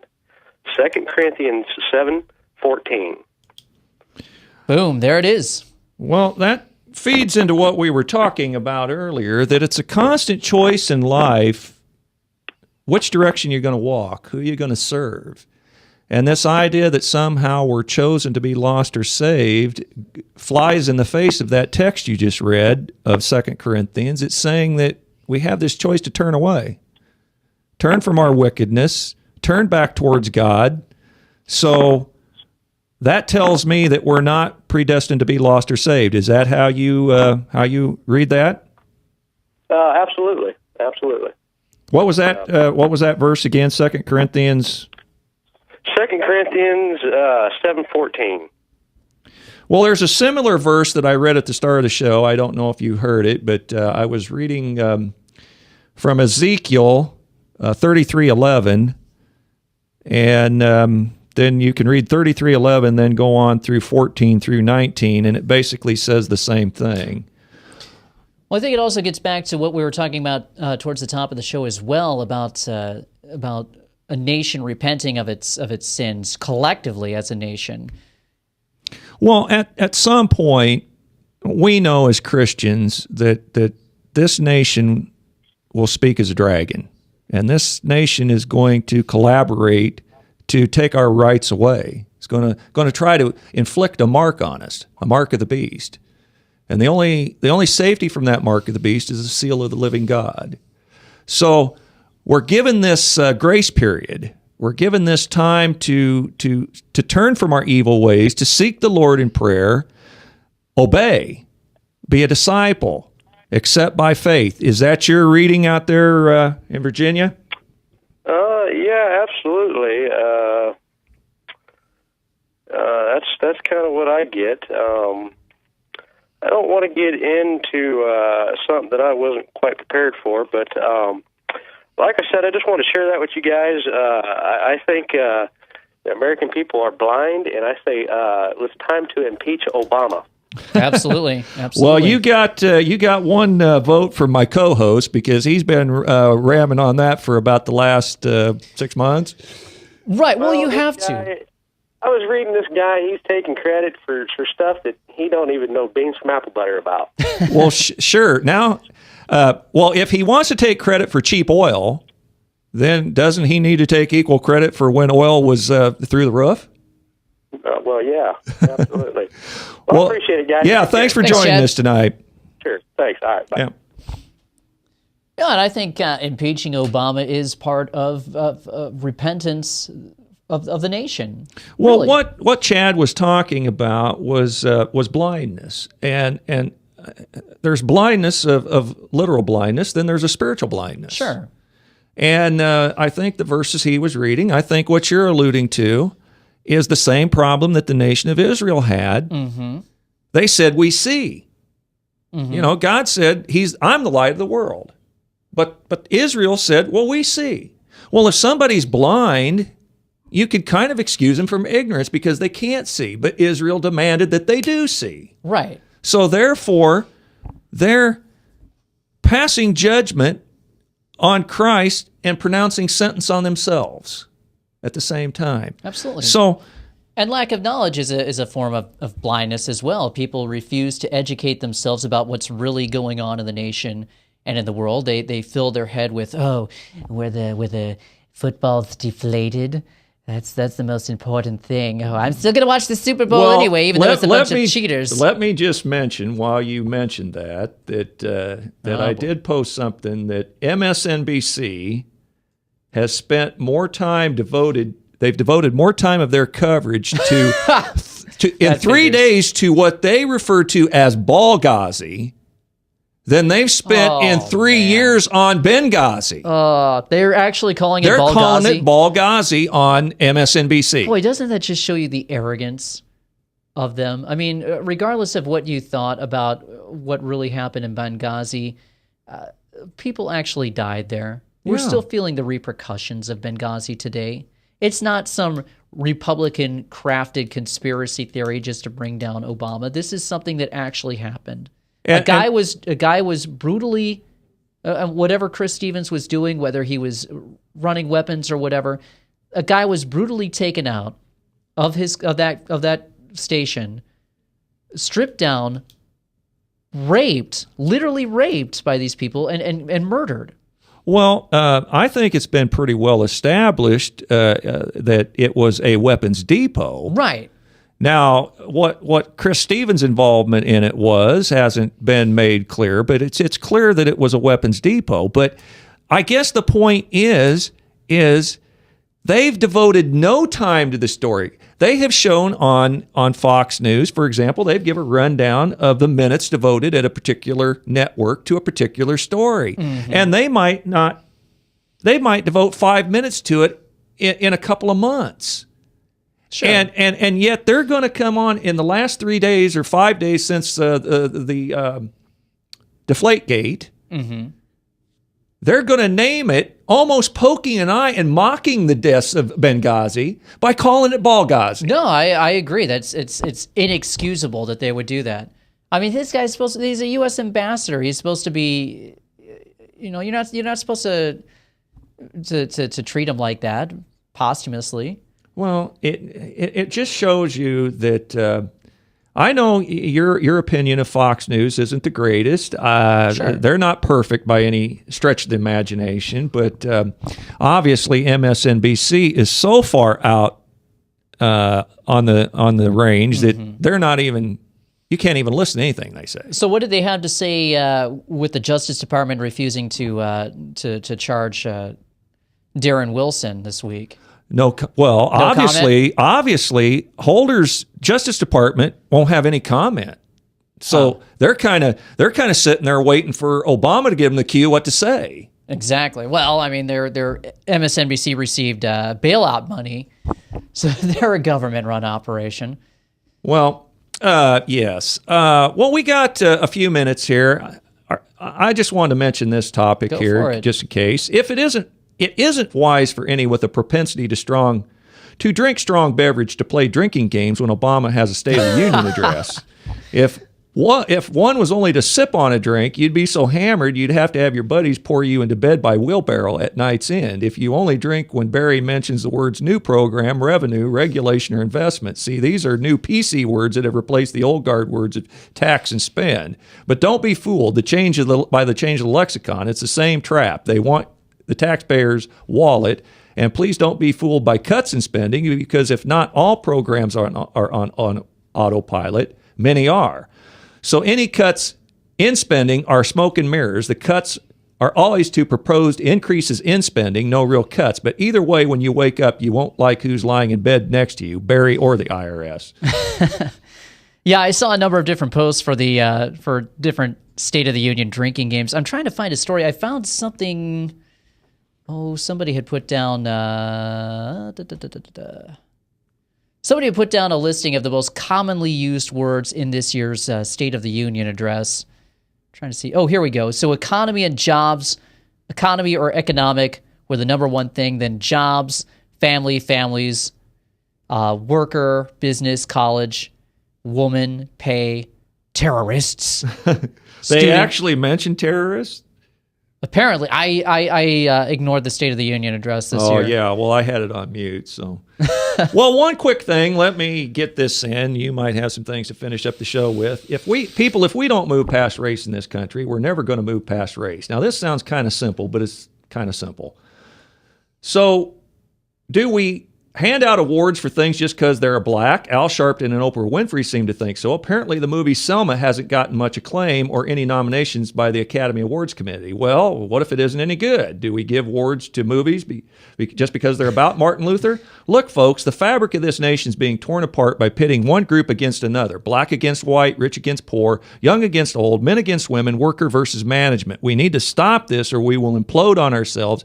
2 Corinthians 7:14. Boom, there it is. Well, that feeds into what we were talking about earlier, that it's a constant choice in life which direction you're going to walk, who you're going to serve. And this idea that somehow we're chosen to be lost or saved flies in the face of that text you just read of 2 Corinthians. It's saying that we have this choice to turn away, turn from our wickedness, turn back towards God. So that tells me that we're not predestined to be lost or saved. Is that how you read that? Absolutely. What was that? What was that verse again? 2 Corinthians. 2 Corinthians 7:14. Well, there's a similar verse that I read at the start of the show. I don't know if you heard it, but I was reading from Ezekiel 33:11, and then you can read 33:11, then go on through 14 through 19, and it basically says the same thing. Well, I think it also gets back to what we were talking about towards the top of the show as well, about a nation repenting of its sins collectively as a nation. Well, at some point, we know as Christians that this nation will speak as a dragon, and this nation is going to collaborate to take our rights away. It's going to try to inflict a mark on us, a mark of the beast. And the only safety from that mark of the beast is the seal of the living God. So we're given this grace period. We're given this time to turn from our evil ways, to seek the Lord in prayer, obey, be a disciple, accept by faith. Is that your reading out there in Virginia? Yeah, absolutely. That's kind of what I get. I don't want to get into something that I wasn't quite prepared for, but like I said, I just want to share that with you guys. I think the American people are blind, and I say it's time to impeach Obama. Absolutely. Well, you got one vote from my co-host, because he's been ramming on that for about the last 6 months. Right. Well, you have to. I was reading this guy. He's taking credit for stuff that he don't even know beans from apple butter about. Well, sure. Now, if he wants to take credit for cheap oil, then doesn't he need to take equal credit for when oil was through the roof? Well, yeah, absolutely. Well, I appreciate it, guys. Yeah, thanks for joining us tonight. Sure. Thanks. All right. Bye. Yeah. Yeah, and I think impeaching Obama is part of repentance of the nation. Well, really. what Chad was talking about was blindness, and there's blindness of literal blindness. Then there's a spiritual blindness. Sure. And I think the verses he was reading, I think what you're alluding to, is the same problem that the nation of Israel had. Mm-hmm. They said, "We see." Mm-hmm. You know, God said, I'm the light of the world. But Israel said, well, we see. Well, if somebody's blind, you could kind of excuse them from ignorance because they can't see. But Israel demanded that they do see. Right. So therefore, they're passing judgment on Christ and pronouncing sentence on themselves at the same time. Absolutely. So, and lack of knowledge is a form of blindness as well. People refuse to educate themselves about what's really going on in the nation and in the world. They fill their head with, where the football's deflated. That's the most important thing. Oh, I'm still going to watch the Super Bowl anyway, even though it's a bunch of cheaters. Let me just mention, while you mentioned that I did post something that MSNBC has spent more time they've devoted more time of their coverage to in 3 days to what they refer to as Benghazi than they've spent in 3 years on Benghazi. They're actually calling it Benghazi? They're calling it Benghazi on MSNBC. Boy, doesn't that just show you the arrogance of them? I mean, regardless of what you thought about what really happened in Benghazi, people actually died there. We're still feeling the repercussions of Benghazi today. It's not some Republican-crafted conspiracy theory just to bring down Obama. This is something that actually happened. A guy was brutally, whatever Chris Stevens was doing, whether he was running weapons or whatever, a guy was brutally taken out of that station, stripped down, raped, literally raped by these people, and murdered. Well, I think it's been pretty well established that it was a weapons depot. Right. Now, what Chris Stevens' involvement in it hasn't been made clear, but it's clear that it was a weapons depot. But I guess the point is they've devoted no time to the story. They have shown on Fox News, for example, they've given a rundown of the minutes devoted at a particular network to a particular story. Mm-hmm. And they might devote 5 minutes to it in a couple of months. Sure. And yet they're going to come on in the last 3 days or 5 days since the Deflategate. Mm-hmm. They're going to name it, almost poking an eye and mocking the deaths of Benghazi by calling it Benghazi. No, I agree. It's inexcusable that they would do that. I mean, this guy's he's a U.S. ambassador. He's supposed to be, you're not supposed to treat him like that posthumously. Well, it just shows you that I know your opinion of Fox News isn't the greatest. Sure. They're not perfect by any stretch of the imagination, but obviously MSNBC is so far out on the range that they're not even. You can't even listen to anything they say. So, what did they have to say with the Justice Department refusing to charge Darren Wilson this week? Obviously, Holder's Justice Department won't have any comment. So they're kind of sitting there waiting for Obama to give them the cue what to say. Exactly. Well, I mean, their MSNBC received bailout money, so they're a government-run operation. Well, yes. Well, we got a few minutes here. I just wanted to mention this topic here, just in case. It isn't wise for any with a propensity to drink strong beverage to play drinking games when Obama has a State of the Union address. If If one was only to sip on a drink, you'd be so hammered you'd have to have your buddies pour you into bed by wheelbarrow at night's end. If you only drink when Barry mentions the words new program, revenue, regulation, or investment. See, these are new PC words that have replaced the old guard words of tax and spend. But don't be fooled by the change of the lexicon. It's the same trap. They want the taxpayer's wallet. And please don't be fooled by cuts in spending, because if not all programs are on autopilot, many are. So any cuts in spending are smoke and mirrors. The cuts are always to proposed increases in spending, no real cuts. But either way, when you wake up, you won't like who's lying in bed next to you, Barry or the IRS. Yeah, I saw a number of different posts for different State of the Union drinking games. I'm trying to find a story. I found something. Oh, somebody had put down. Somebody had put down a listing of the most commonly used words in this year's State of the Union address. I'm trying to see. Oh, here we go. So economy and jobs, economy or economic were the number one thing. Then jobs, families, worker, business, college, woman, pay, terrorists. They actually mentioned terrorists? Apparently, I ignored the State of the Union address this year. Oh, yeah. Well, I had it on mute, so. Well, one quick thing. Let me get this in. You might have some things to finish up the show with. If we don't move past race in this country, we're never going to move past race. Now, this sounds kind of simple, but it's kind of simple. So, do we hand out awards for things just because they're black? Al Sharpton and Oprah Winfrey seem to think so. Apparently, the movie Selma hasn't gotten much acclaim or any nominations by the Academy Awards Committee. Well, what if it isn't any good? Do we give awards to movies just because they're about Martin Luther? Look, folks, the fabric of this nation is being torn apart by pitting one group against another. Black against white, rich against poor, young against old, men against women, worker versus management. We need to stop this or we will implode on ourselves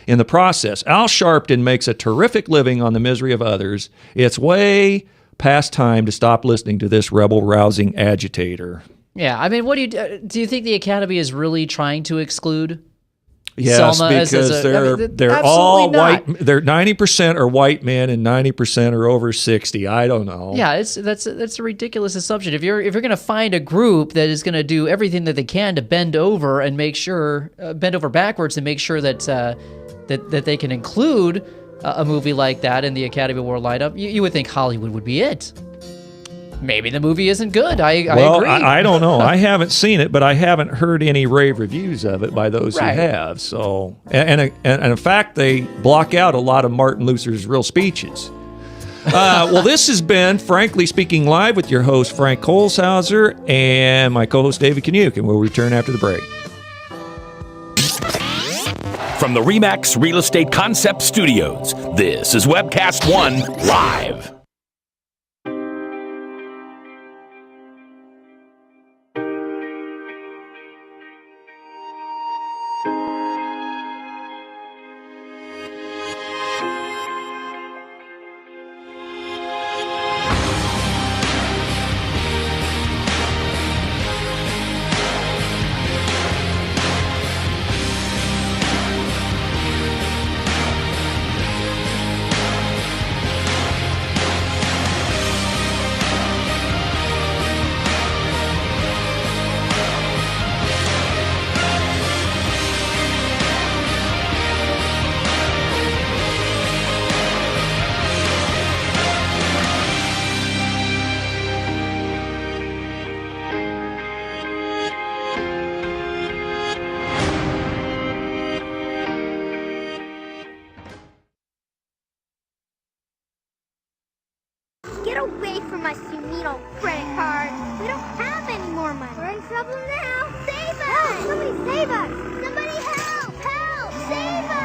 in the process. Al Sharpton makes a terrific living on the misery of others. It's way past time to stop listening to this rebel-rousing agitator. Yeah, I mean, what do you think the Academy is really trying to exclude? Yes, Selma because they're all white. They're 90% are white men and 90% are over 60. I don't know. Yeah, that's a ridiculous assumption. If you're going to find a group that is going to do everything that they can to bend over backwards and make sure that that they can include a movie like that in the Academy Award lineup, you would think Hollywood would be it. Maybe the movie isn't good. I agree. I don't know. I haven't seen it, but I haven't heard any rave reviews of it by those who have. So, and in fact, they block out a lot of Martin Luther's real speeches. Well, this has been Frankly Speaking Live with your host, Frank Holzhauser, and my co-host, David Canuck, and we'll return after the break. From the RE/MAX Real Estate Concept Studios, this is Webcast One Live. Get away from us, you mean old credit card. We don't have any more money. We're in trouble now. Save us! Help! Somebody save us! Somebody help! Help! Save us!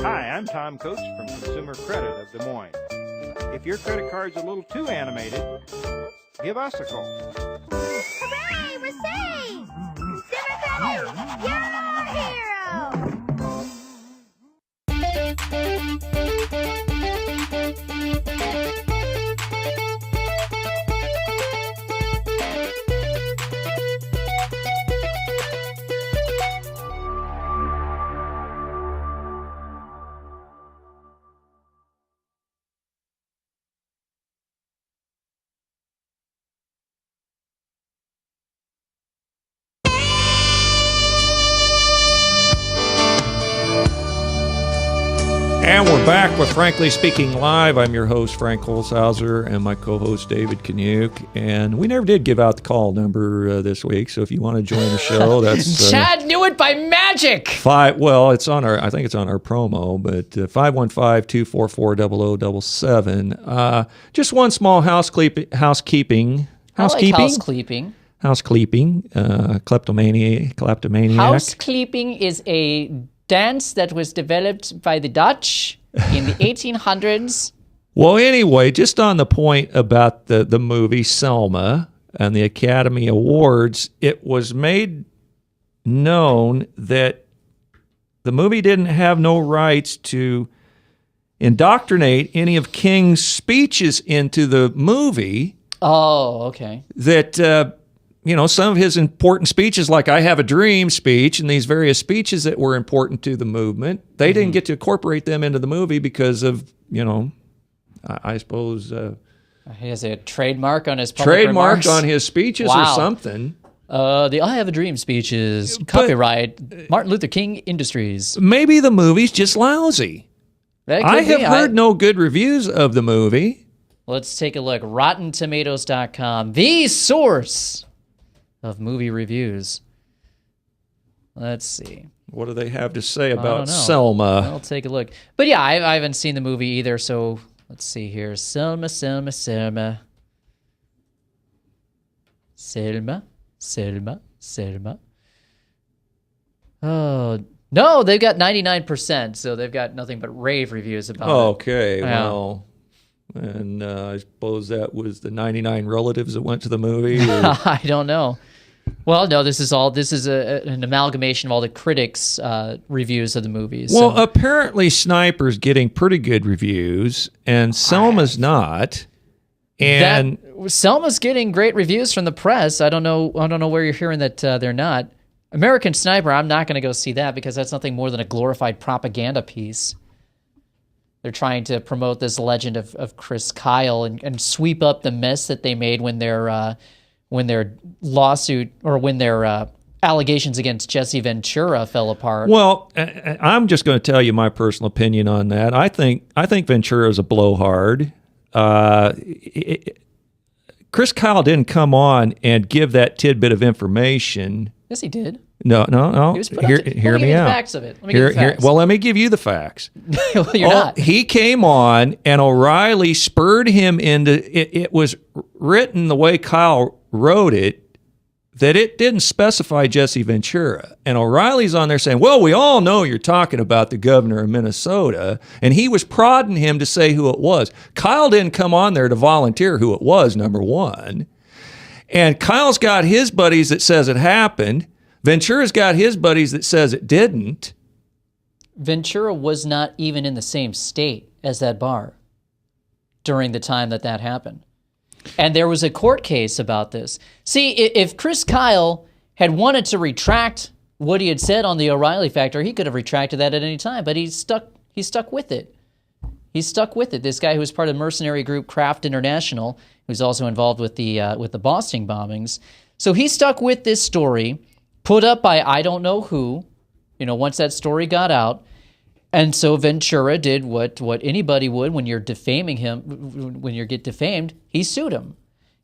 Hi, I'm Tom Coates from Consumer Credit of Des Moines. If your credit card's a little too animated, give us a call. Hooray! We're saved! Consumer Credit! You're our hero! And we're back with Frankly Speaking Live. I'm your host, Frank Holzhauser, and my co-host, David Kaniuk. And we never did give out the call number this week, so if you want to join the show, that's... Chad knew it by magic! It's on I think it's on our promo, but 515-244-0077. Just one small housekeeping. Housekeeping. Kleptomaniac. Housekeeping is a dance that was developed by the Dutch in the 1800s. Well, anyway, just on the point about the movie Selma and the Academy Awards, it was made known that the movie didn't have no rights to indoctrinate any of King's speeches into the movie. Oh, okay. That... some of his important speeches, like I Have a Dream speech and these various speeches that were important to the movement, they didn't get to incorporate them into the movie because of, I suppose... he has a trademark on his public remarks? on his speeches or something. The I Have a Dream speech is copyright Martin Luther King Industries. Maybe the movie's just lousy. I have heard no good reviews of the movie. Let's take a look. RottenTomatoes.com, the source of movie reviews. Let's see. What do they have to say about Selma? I'll take a look. But yeah, I haven't seen the movie either, so let's see here. Selma. Oh, no, they've got 99%, so they've got nothing but rave reviews about it. Okay, well... And I suppose that was the 99 relatives that went to the movie? I don't know. Well, no, this is an amalgamation of all the critics' reviews of the movies. Well, apparently Sniper's getting pretty good reviews, and Selma's not. And Selma's getting great reviews from the press. I don't know where you're hearing that they're not. American Sniper, I'm not going to go see that because that's nothing more than a glorified propaganda piece. They're trying to promote this legend of Chris Kyle and sweep up the mess that they made when their lawsuit or when their allegations against Jesse Ventura fell apart. Well, I'm just going to tell you my personal opinion on that. I think Ventura is a blowhard. Chris Kyle didn't come on and give that tidbit of information. Yes, he did. No. Hear me out. Facts of it. Let me give you the facts. Well, let me give you the facts. Well, you're not. He came on, and O'Reilly spurred him into it. It was written the way Kyle wrote it, that it didn't specify Jesse Ventura. And O'Reilly's on there saying, well, we all know you're talking about the governor of Minnesota, and he was prodding him to say who it was. Kyle didn't come on there to volunteer who it was, number one. And Kyle's got his buddies that says it happened. Ventura's got his buddies that says it didn't. Ventura was not even in the same state as that bar during the time that happened. And there was a court case about this. See, if Chris Kyle had wanted to retract what he had said on the O'Reilly factor, he could have retracted that at any time, but he stuck with it. He stuck with it. This guy who was part of the mercenary group Kraft International, who's also involved with the Boston bombings. So he stuck with this story, put up by I don't know who, once that story got out. And so Ventura did what anybody would when you're defaming him, when you get defamed, he sued him.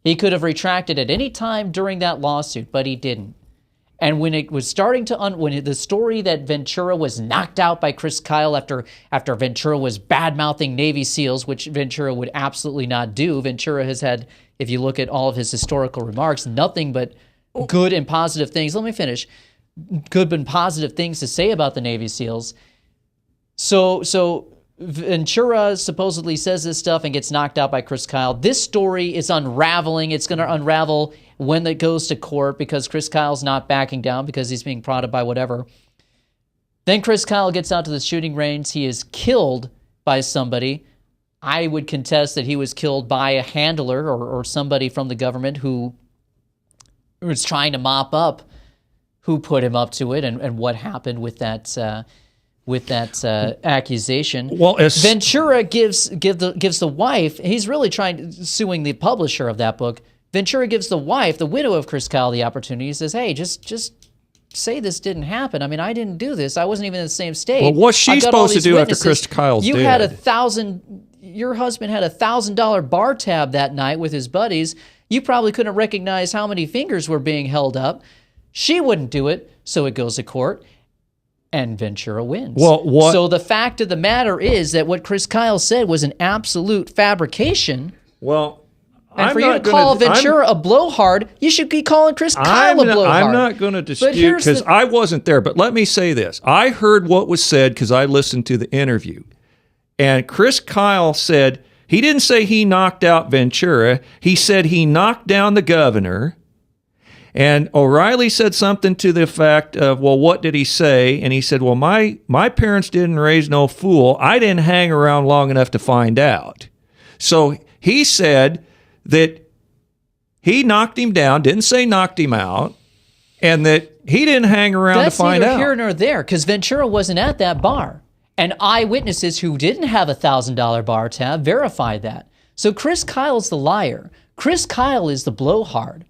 He could have retracted at any time during that lawsuit, but he didn't. And when it was starting to, when the story that Ventura was knocked out by Chris Kyle after Ventura was bad-mouthing Navy SEALs, which Ventura would absolutely not do. Ventura has had, if you look at all of his historical remarks, nothing but good and positive things. Let me finish. Good and positive things to say about the Navy SEALs. So Ventura supposedly says this stuff and gets knocked out by Chris Kyle. This story is unraveling. It's going to unravel when it goes to court because Chris Kyle's not backing down because he's being prodded by whatever. Then Chris Kyle gets out to the shooting range. He is killed by somebody. I would contest that he was killed by a handler or somebody from the government who was trying to mop up who put him up to it and what happened with that accusation. Well, Ventura gives the wife, he's really suing the publisher of that book. Ventura gives the wife, the widow of Chris Kyle, the opportunity. He says, hey, just say this didn't happen. I mean, I didn't do this. I wasn't even in the same state. Well, what's she supposed to do after Chris Kyle's you dead? Your husband had $1,000 bar tab that night with his buddies. You probably couldn't recognize how many fingers were being held up. She wouldn't do it, so it goes to court, and Ventura wins. Well, what? So the fact of the matter is that what Chris Kyle said was an absolute fabrication. Well, and for you to call Ventura a blowhard, you should be calling Chris Kyle a blowhard. I'm not going to dispute, because I wasn't there. But let me say this. I heard what was said because I listened to the interview. And Chris Kyle said, he didn't say he knocked out Ventura. He said he knocked down the governor. And O'Reilly said something to the effect of, well, what did he say? And he said, well, my parents didn't raise no fool. I didn't hang around long enough to find out. So he said that he knocked him down, didn't say knocked him out, and that he didn't hang around to find out. That's neither here nor there, because Ventura wasn't at that bar. And eyewitnesses who didn't have $1,000 bar tab verified that. So Chris Kyle's the liar. Chris Kyle is the blowhard.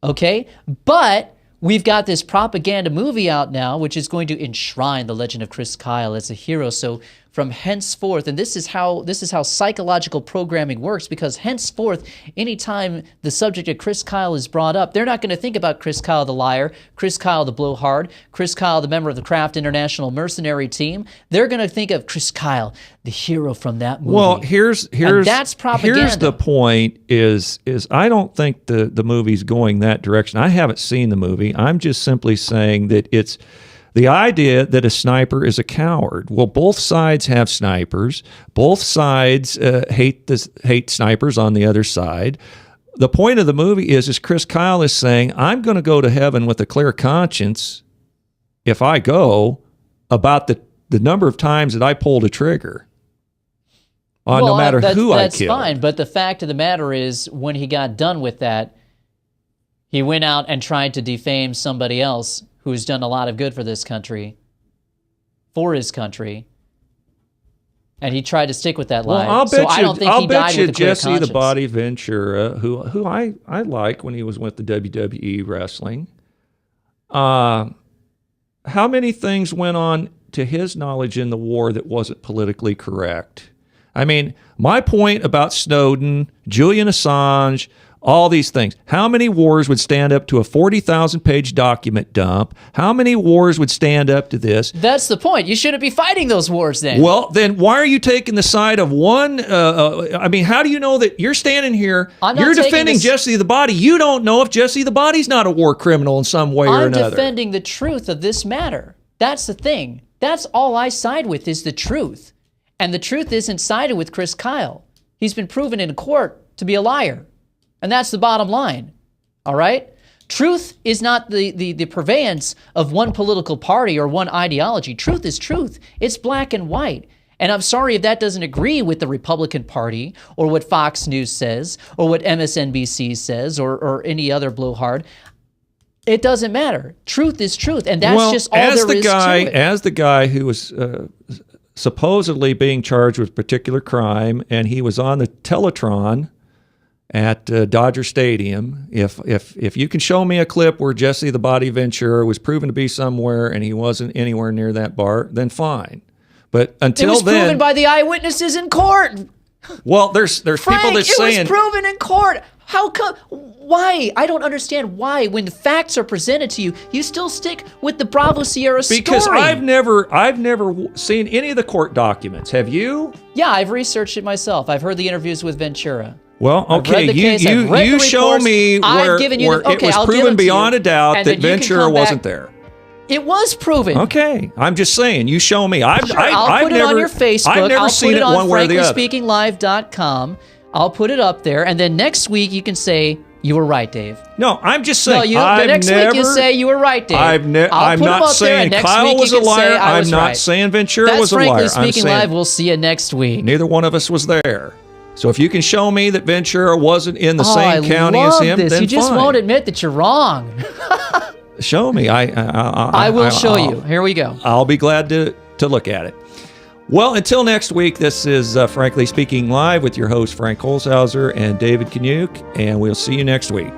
Okay? But we've got this propaganda movie out now, which is going to enshrine the legend of Chris Kyle as a hero. So from henceforth, and this is how psychological programming works, because henceforth, anytime the subject of Chris Kyle is brought up, they're not going to think about Chris Kyle the liar, Chris Kyle the blowhard, Chris Kyle the member of the Kraft International Mercenary Team. They're going to think of Chris Kyle, the hero from that movie. Well, here's that's propaganda. Here's the point: is I don't think the movie's going that direction. I haven't seen the movie. I'm just simply saying that it's the idea that a sniper is a coward. Well, both sides have snipers. Both sides hate snipers on the other side. The point of the movie is Chris Kyle is saying, I'm going to go to heaven with a clear conscience if I go, about the number of times that I pulled a trigger. No matter who I killed. That's fine, but the fact of the matter is, when he got done with that, he went out and tried to defame somebody else who's done a lot of good for this country, for his country, and he tried to stick with that lie. I'll bet you Jesse conscience. the Body Ventura, who I like when he was with the WWE wrestling. How many things went on to his knowledge in the war that wasn't politically correct? I mean, my point about Snowden, Julian Assange, all these things. How many wars would stand up to a 40,000-page document dump? How many wars would stand up to this? That's the point. You shouldn't be fighting those wars then. Well, then why are you taking the side of one? I mean, how do you know that you're standing here, you're defending Jesse the Body. You don't know if Jesse the Body's not a war criminal in some way or another. I'm defending the truth of this matter. That's the thing. That's all I side with is the truth. And the truth isn't sided with Chris Kyle. He's been proven in court to be a liar. And that's the bottom line, all right? Truth is not the purveyance of one political party or one ideology. Truth is truth. It's black and white. And I'm sorry if that doesn't agree with the Republican Party or what Fox News says or what MSNBC says or any other blowhard. It doesn't matter. Truth is truth, and that's just all there is to it. As the guy who was supposedly being charged with particular crime, and he was on the Teletron at Dodger Stadium. If you can show me a clip where Jesse the Body Ventura was proven to be somewhere and he wasn't anywhere near that bar, then fine. But until then, it was proven by the eyewitnesses in court. Well, there's Frank, people that saying it was proven in court. How come? Why? I don't understand why, when the facts are presented to you, you still stick with the Bravo Sierra story. Because I've never seen any of the court documents. Have you? Yeah, I've researched it myself. I've heard the interviews with Ventura. Well, okay, you show me where it was proven beyond a doubt that Ventura wasn't there. It was proven. Okay, I'm just saying. You show me. I'll put it on your Facebook. I've never seen it one way or the other. FranklySpeakingLive.com. I'll put it up there, and then next week you can say you were right, Dave. No, I'm just saying. Next week you say you were right, Dave. I'm not saying Kyle was a liar. I'm not saying Ventura was a liar. That's Frankly Speaking Live. We'll see you next week. Neither one of us was there. So if you can show me that Ventura wasn't in the same county as him, then fine. You just won't admit that you're wrong. Show me. I will show you. Here we go. I'll be glad to look at it. Well, until next week, this is Frankly Speaking Live with your host, Frank Holzhauser and David Kaniuk, and we'll see you next week.